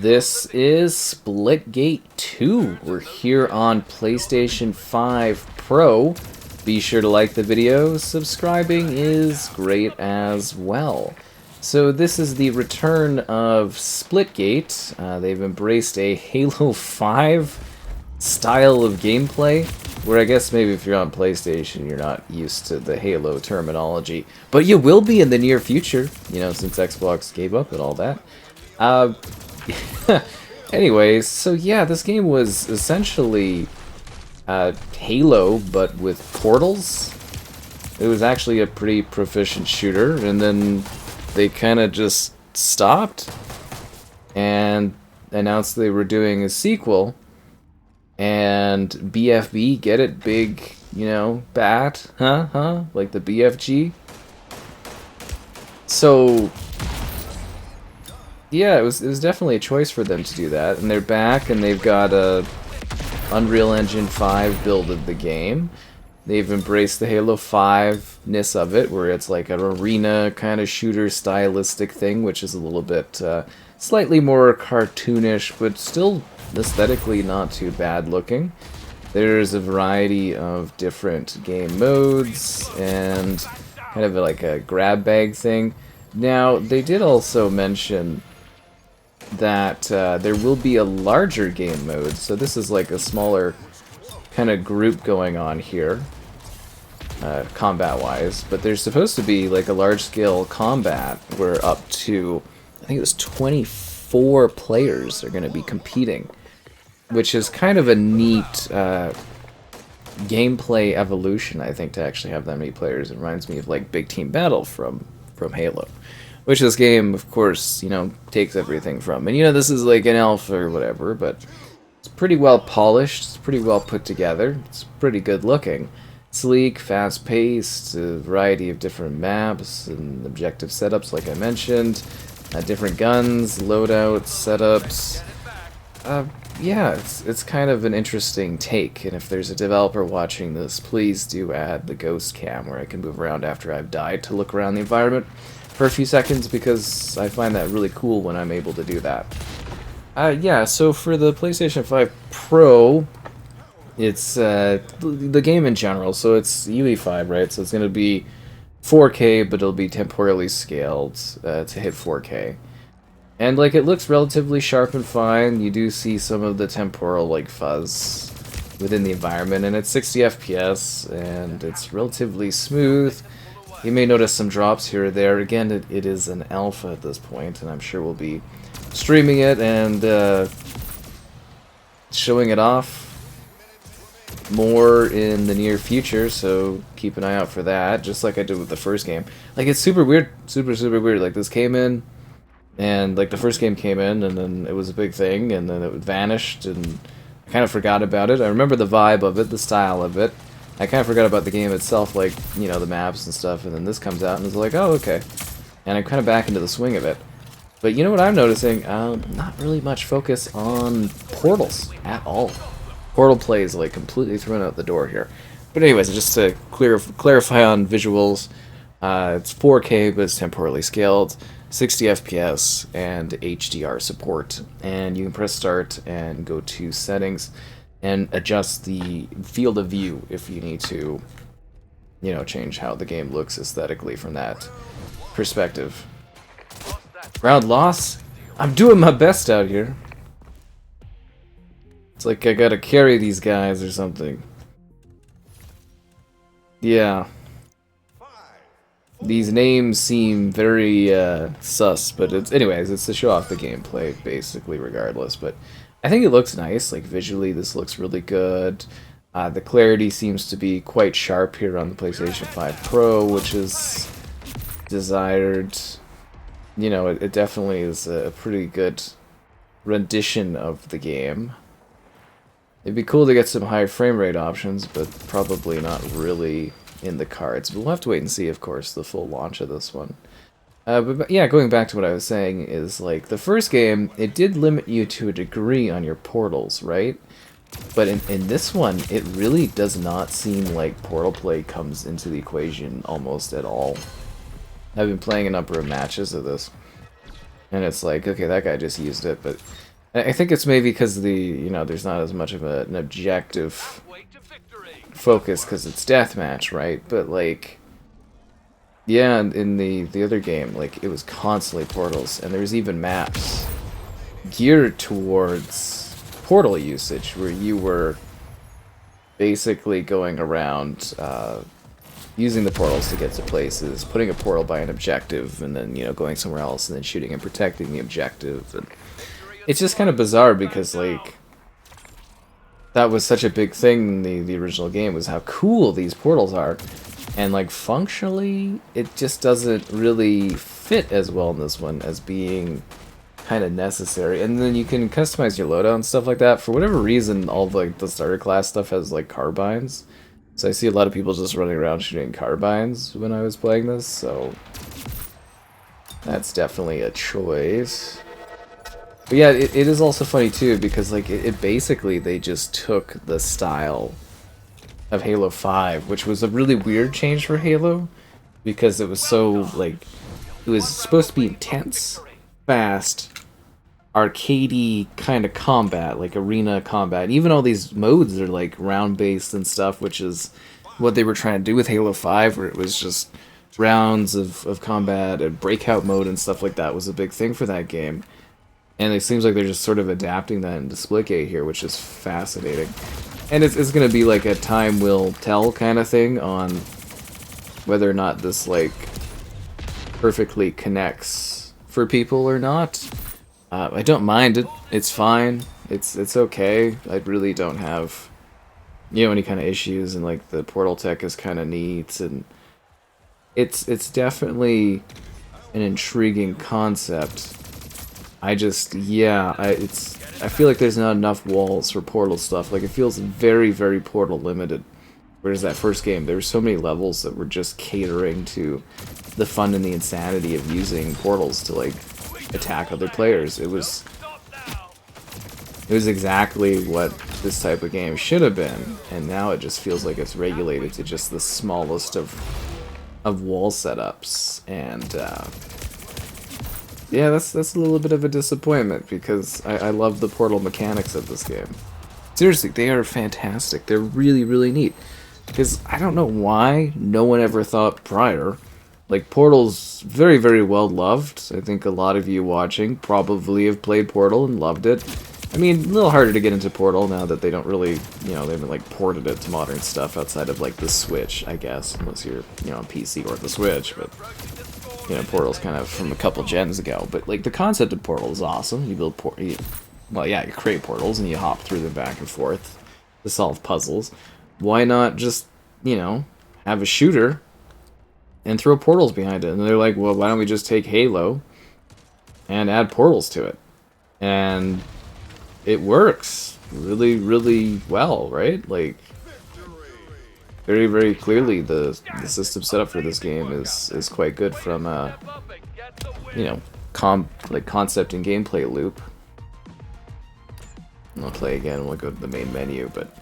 This is Splitgate 2. We're here on PlayStation 5 Pro. Be sure to like the video. Subscribing is great as well. So this is the return of Splitgate. They've embraced a Halo 5 style of gameplay, where I guess maybe if you're on PlayStation, you're not used to the Halo terminology. But you will be in the near future, you know, since Xbox gave up and all that. Anyways, so yeah, this game was essentially Halo, but with portals. It was actually a pretty proficient shooter, and then they kind of just stopped and announced they were doing a sequel. And BFB, get it? Big, you know, bat? Huh? Like the BFG? So yeah, it was definitely a choice for them to do that, and they're back, and they've got a Unreal Engine 5 build of the game. They've embraced the Halo 5-ness of it, where it's like an arena kind of shooter stylistic thing, which is a little bit slightly more cartoonish, but still aesthetically not too bad looking. There's a variety of different game modes and kind of like a grab bag thing. Now, they did also mention that there will be a larger game mode, so this is like a smaller kind of group going on here, combat-wise, but there's supposed to be like a large-scale combat where up to, I think it was 24 players are going to be competing, which is kind of a neat gameplay evolution, I think, to actually have that many players. It reminds me of like Big Team Battle from Halo. Which this game, of course, you know, takes everything from. And, you know, this is like an alpha or whatever, but it's pretty well polished, it's pretty well put together, it's pretty good looking. Sleek, fast-paced, a variety of different maps and objective setups, like I mentioned. Different guns, loadouts, setups. Yeah, it's kind of an interesting take, and if there's a developer watching this, please do add the ghost cam where I can move around after I've died to look around the environment for a few seconds, because I find that really cool when I'm able to do that. Yeah, so for the PlayStation 5 Pro, it's the game in general, so it's UE5, right? So it's going to be 4K, but it'll be temporally scaled to hit 4K. And like, it looks relatively sharp and fine. You do see some of the temporal like fuzz within the environment, and it's 60 FPS, and it's relatively smooth. You may notice some drops here or there. Again, it is an alpha at this point, and I'm sure we'll be streaming it and showing it off more in the near future, so keep an eye out for that, just like I did with the first game. Like, it's super weird, super weird. Like, this came in, and like the first game came in, and then it was a big thing, and then it vanished, and I kind of forgot about it. I remember the vibe of it, the style of it. I kind of forgot about the game itself, like, you know, the maps and stuff, and then this comes out, and it's like, oh, okay. And I'm kind of back into the swing of it. But you know what I'm noticing? Not really much focus on portals at all. Portal play is, like, completely thrown out the door here. But anyways, just to clarify on visuals, it's 4K, but it's temporally scaled, 60 FPS, and HDR support. And you can press start and go to settings and adjust the field of view if you need to, you know, change how the game looks aesthetically from that perspective. Ground loss? I'm doing my best out here. It's like I gotta carry these guys or something. Yeah. These names seem very sus, but anyways, it's to show off the gameplay, basically, regardless. But I think it looks nice. Like, visually, this looks really good. The clarity seems to be quite sharp here on the PlayStation 5 Pro, which is desired. You know, it definitely is a pretty good rendition of the game. It'd be cool to get some higher frame rate options, but probably not really in the cards. We'll have to wait and see, of course, the full launch of this one. But yeah, going back to what I was saying is, like, the first game, it did limit you to a degree on your portals, right? But in this one, it really does not seem like portal play comes into the equation almost at all. I've been playing a number of matches of this, and it's like, okay, that guy just used it, but I think it's maybe because there's not as much of an objective focus because it's deathmatch, right? But like, yeah, in the other game, like it was constantly portals, and there's even maps geared towards portal usage, where you were basically going around using the portals to get to places, putting a portal by an objective, and then going somewhere else, and then shooting and protecting the objective. And it's just kind of bizarre because like that was such a big thing in the original game, was how cool these portals are. And like functionally, it just doesn't really fit as well in this one as being kind of necessary. And then you can customize your loadout and stuff like that. For whatever reason, all of, like the starter class stuff has like carbines. So I see a lot of people just running around shooting carbines when I was playing this, so that's definitely a choice. But yeah, it is also funny too, because like it basically, they just took the style of Halo 5, which was a really weird change for Halo, because it was so like, it was supposed to be intense, fast, arcadey kind of combat, like arena combat. And even all these modes are like round based and stuff, which is what they were trying to do with Halo 5, where it was just rounds of combat, and breakout mode and stuff like that was a big thing for that game. And it seems like they're just sort of adapting that into Splitgate here, which is fascinating. And it's going to be like a time will tell kind of thing on whether or not this like perfectly connects for people or not. I don't mind it. It's fine. It's okay. I really don't have any kind of issues, and like the portal tech is kind of neat, and it's definitely an intriguing concept. I just, yeah, I feel like there's not enough walls for portal stuff. Like, it feels very, very portal limited. Whereas that first game, there were so many levels that were just catering to the fun and the insanity of using portals to, like, attack other players. It was exactly what this type of game should have been, and now it just feels like it's regulated to just the smallest of wall setups, and yeah, that's a little bit of a disappointment, because I love the portal mechanics of this game. Seriously, they are fantastic. They're really, really neat. Because I don't know why no one ever thought prior. Like, Portal's very, very well loved. I think a lot of you watching probably have played Portal and loved it. I mean, a little harder to get into Portal now that they don't really, they haven't, like, ported it to modern stuff outside of, like, the Switch, I guess. Unless you're, on PC or the Switch, but Portal's kind of from a couple gens ago. But, like, the concept of Portal is awesome. You build you create portals and you hop through them back and forth to solve puzzles. Why not just, have a shooter and throw portals behind it? And they're like, well, why don't we just take Halo and add portals to it? And it works really, really well, right? Like, very, very clearly the system setup for this game is quite good from a, concept and gameplay loop. I'll play again, we'll go to the main menu, but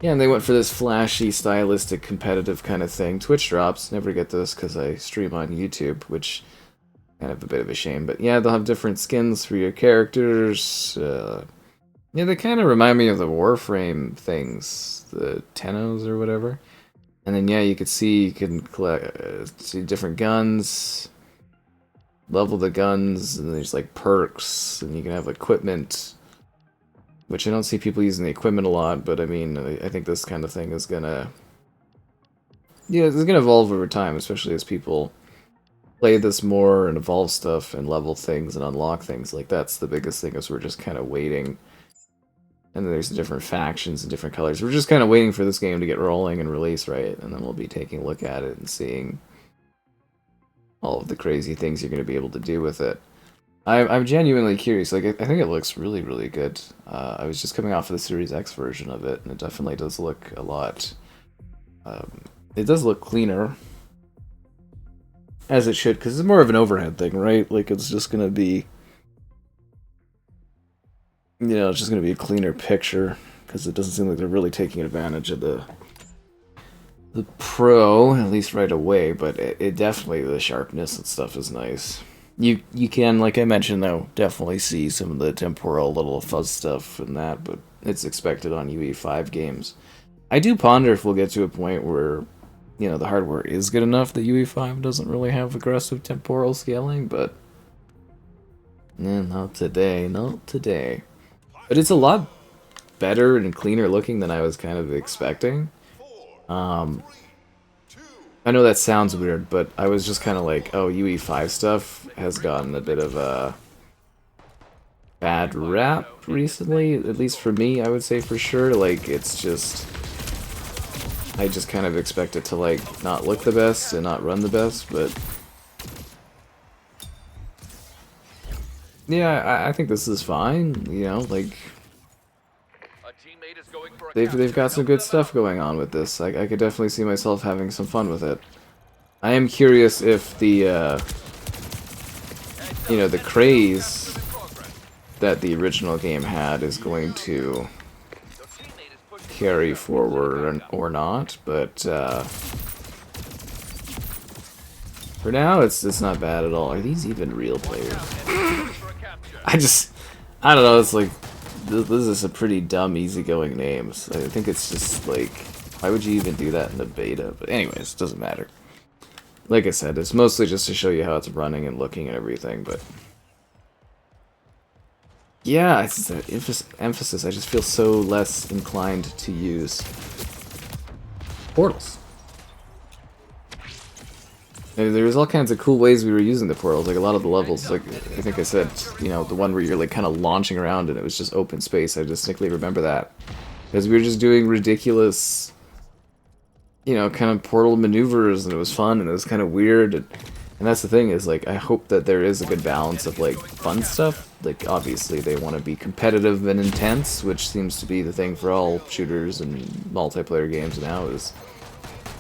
yeah, and they went for this flashy, stylistic, competitive kind of thing. Twitch drops, never get this because I stream on YouTube, which kind of a bit of a shame, but yeah, they'll have different skins for your characters. Yeah, they kind of remind me of the Warframe things, the Tennos or whatever. And then yeah, you can collect see different guns, level the guns, and there's like perks, and you can have equipment, which I don't see people using the equipment a lot, but I mean, I think this kind of thing is gonna, it's gonna evolve over time, especially as people play this more and evolve stuff and level things and unlock things. Like, that's the biggest thing, is we're just kind of waiting. And then there's different factions and different colors. We're just kind of waiting for this game to get rolling and release, right? And then we'll be taking a look at it and seeing all of the crazy things you're going to be able to do with it. I'm genuinely curious. Like, I think it looks really, really good. I was just coming off of the Series X version of it, and it definitely does look a lot. It does look cleaner, as it should, because it's more of an overhead thing, right? Like, it's just going to be, it's just going to be a cleaner picture, because it doesn't seem like they're really taking advantage of the Pro, at least right away, but it definitely, the sharpness and stuff is nice. You can, like I mentioned, though, definitely see some of the temporal little fuzz stuff and that, but it's expected on UE5 games. I do ponder if we'll get to a point where, you know, the hardware is good enough that UE5 doesn't really have aggressive temporal scaling, but not today, not today. But it's a lot better and cleaner looking than I was kind of expecting. Um, I know that sounds weird, but I was just kind of like, oh, UE5 stuff has gotten a bit of a bad rap recently, at least for me, I would say for sure. Like, it's just, I just kind of expect it to, like, not look the best and not run the best, but yeah, I think this is fine, you know, like, they've got some good stuff going on with this. I could definitely see myself having some fun with it. I am curious if the, you know, the craze that the original game had is going to carry forward or not, but for now it's not bad at all. Are these even real players? I don't know, it's like, this is a pretty dumb, easygoing names. I think it's just like, why would you even do that in the beta? But anyways, it doesn't matter. Like I said, it's mostly just to show you how it's running and looking and everything, but yeah, it's just that emphasis. I just feel so less inclined to use portals. And there's all kinds of cool ways we were using the portals, like a lot of the levels, like I think I said, you know, the one where you're like kind of launching around and it was just open space. I distinctly remember that. Because we were just doing ridiculous, you know, kind of portal maneuvers, and it was fun, and it was kind of weird, and that's the thing, is, like, I hope that there is a good balance of, like, fun stuff. Like, obviously, they want to be competitive and intense, which seems to be the thing for all shooters and multiplayer games now, is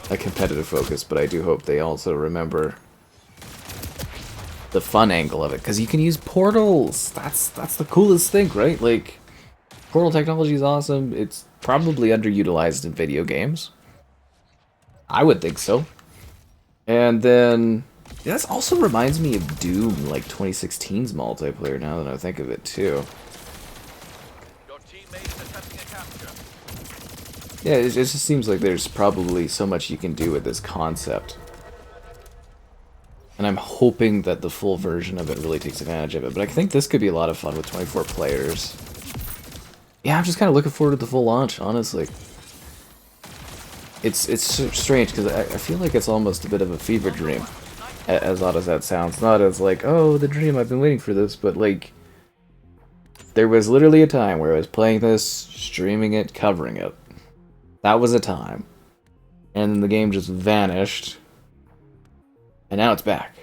a competitive focus, but I do hope they also remember the fun angle of it, because you can use portals! That's the coolest thing, right? Like, portal technology is awesome, it's probably underutilized in video games. I would think so. And then, yeah, this also reminds me of Doom, like 2016's multiplayer, now that I think of it, too. Yeah, it just seems like there's probably so much you can do with this concept. And I'm hoping that the full version of it really takes advantage of it. But I think this could be a lot of fun with 24 players. Yeah, I'm just kind of looking forward to the full launch, honestly. It's strange, because I feel like it's almost a bit of a fever dream. As odd as that sounds. Not as like, oh, the dream, I've been waiting for this, but like, there was literally a time where I was playing this, streaming it, covering it. That was a time. And then the game just vanished. And now it's back.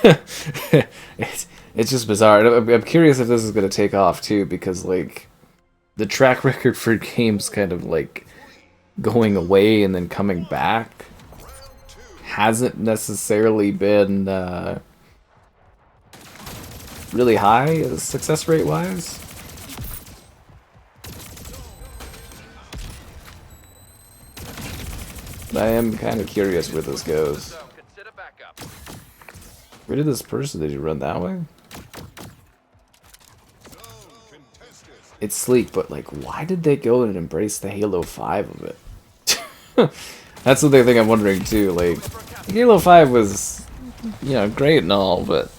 it's just bizarre. I'm curious if this is going to take off too, because like, the track record for games kind of like going away and then coming back hasn't necessarily been really high success rate wise. But I am kind of curious where this goes. Where did this person, did you run that way? It's sleek, but like, why did they go and embrace the Halo 5 of it? That's the thing I'm wondering too, like, Halo 5 was, you know, great and all, but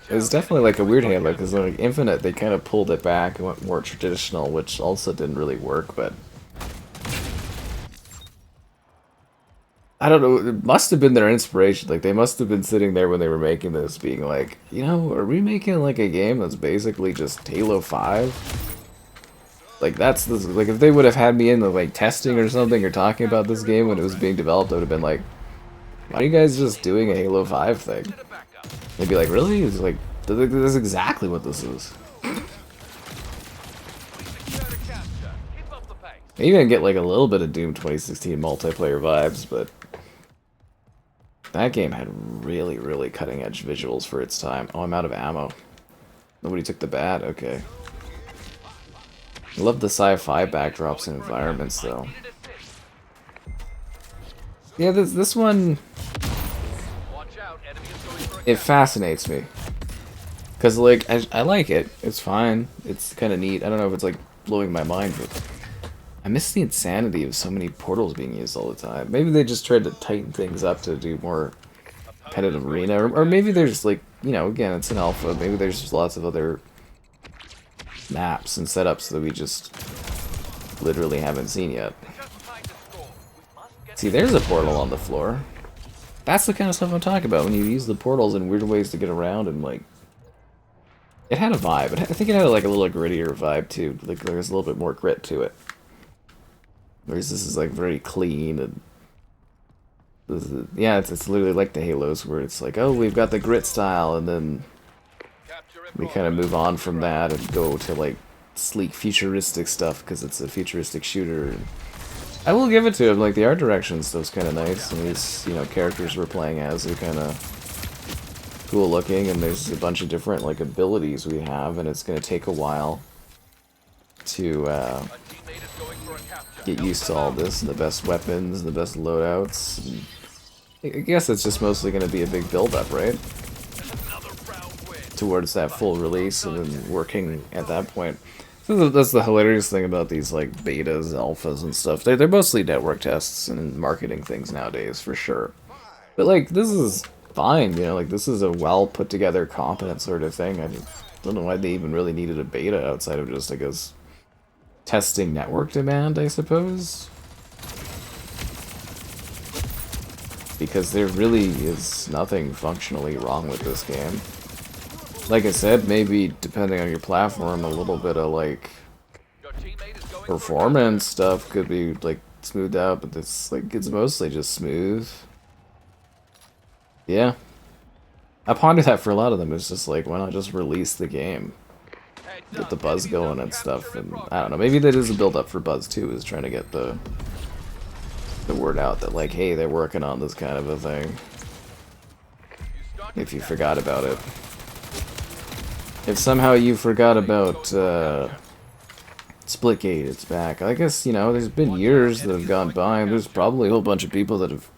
it was definitely like a weird Halo, because like Infinite, they kind of pulled it back and went more traditional, which also didn't really work, but I don't know, it must have been their inspiration. Like, they must have been sitting there when they were making this, being like, you know, are we making like a game that's basically just Halo 5? Like, that's this, like, if they would have had me in the like testing or something, or talking about this game when it was being developed, I would have been like, why are you guys just doing a Halo 5 thing? They'd be like, really? It's like, that's exactly what this is. I even get like a little bit of Doom 2016 multiplayer vibes, but that game had really, really cutting edge visuals for its time. Oh, I'm out of ammo. Nobody took the bat? Okay. I love the sci-fi backdrops and environments, though. Yeah, this one... it fascinates me. Because, like, I like it. It's fine. It's kind of neat. I don't know if it's, like, blowing my mind, but I miss the insanity of so many portals being used all the time. Maybe they just tried to tighten things up to do more competitive arena, or maybe there's, like, you know, again, it's an alpha. Maybe there's just lots of other maps and setups that we just literally haven't seen yet. See, there's a portal on the floor. That's the kind of stuff I'm talking about, when you use the portals in weird ways to get around, and, like, it had a vibe. I think it had, like, a little grittier vibe, too. Like, there's a little bit more grit to it. Whereas this is, like, very clean, and yeah, it's literally like the Halos, where it's like, oh, we've got the grit style, and then we kind of move on from that and go to, like, sleek futuristic stuff, because it's a futuristic shooter. And I will give it to him, like, the art direction stuff's kind of nice, and these, you know, characters we're playing as are kind of cool looking, and there's a bunch of different, like, abilities we have, and it's going to take a while to get used to all this, and the best weapons, and the best loadouts. And I guess it's just mostly going to be a big build-up, right? Towards that full release, and then working at that point. So that's the hilarious thing about these, like, betas, alphas, and stuff. They're mostly network tests and marketing things nowadays, for sure. But, like, this is fine, you know, like, this is a well-put-together, competent sort of thing. I don't know why they even really needed a beta outside of just, I guess, testing network demand, I suppose. Because there really is nothing functionally wrong with this game. Like I said, maybe, depending on your platform, a little bit of, like, performance stuff could be, like, smoothed out, but it's, like, it's mostly just smooth. Yeah. I ponder that for a lot of them. It's just like, why not just release the game? Get the buzz going and stuff, and I don't know, maybe that is a build-up for buzz too, is trying to get the word out that, like, hey, they're working on this kind of a thing. If you forgot about it. If somehow you forgot about Splitgate, it's back. I guess, you know, there's been years that have gone by, and there's probably a whole bunch of people that have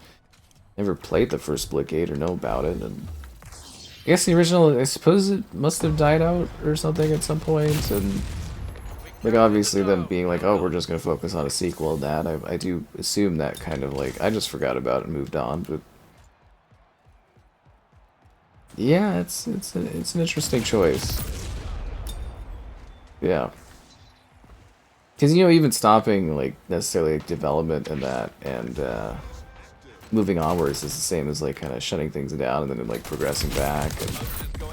never played the first Splitgate or know about it, and I guess the original, I suppose it must have died out or something at some point, and, like, obviously them being like, oh, we're just going to focus on a sequel to that, I do assume that kind of, like, I just forgot about it and moved on, but yeah, it's an interesting choice. Yeah. Because, you know, even stopping, like, necessarily, like, development and that, and, moving onwards is the same as, like, kind of shutting things down and then, like, progressing back. And,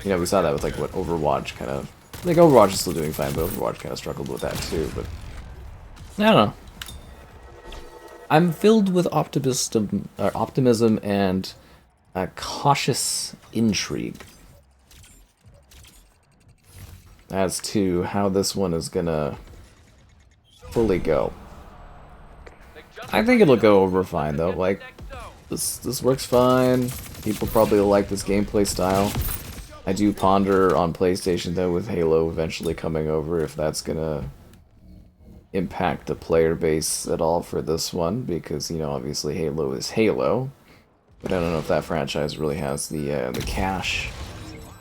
you know, we saw that with, like, what Overwatch kind of... Like, Overwatch is still doing fine, but Overwatch kind of struggled with that, too. But I don't know. I'm filled with optimism and a cautious intrigue as to how this one is gonna fully go. I think it'll go over fine, though. Like, this works fine. People probably like this gameplay style. I do ponder on PlayStation, though, with Halo eventually coming over, if that's gonna impact the player base at all for this one, because, you know, obviously Halo is Halo, but I don't know if that franchise really has the cash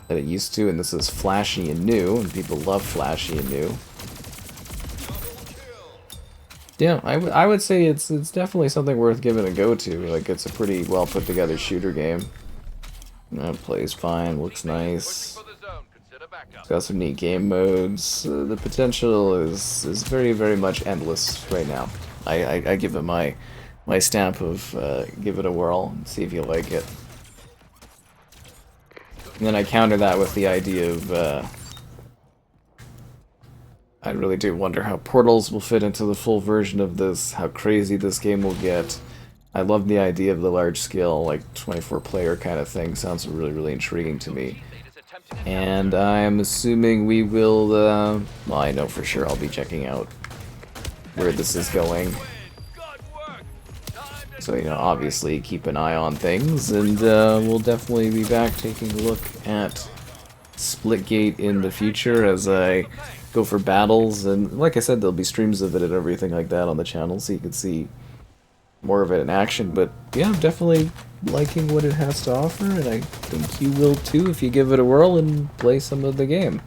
that it used to, and this is flashy and new, and people love flashy and new. Yeah, I would say it's definitely something worth giving a go to. Like, it's a pretty well put together shooter game. It plays fine, looks nice. It's got some neat game modes. The potential is very, very much endless right now. I give it my stamp of give it a whirl and see if you like it. And then I counter that with the idea of I really do wonder how portals will fit into the full version of this, how crazy this game will get. I love the idea of the large-scale, like, 24-player kind of thing. Sounds really, really intriguing to me. And I'm assuming we will, well, I know for sure I'll be checking out where this is going. So, you know, obviously keep an eye on things, and we'll definitely be back taking a look at Splitgate in the future as I go for battles, and like I said, there'll be streams of it and everything like that on the channel, so you can see more of it in action. But yeah, I'm definitely liking what it has to offer, and I think you will too if you give it a whirl and play some of the game.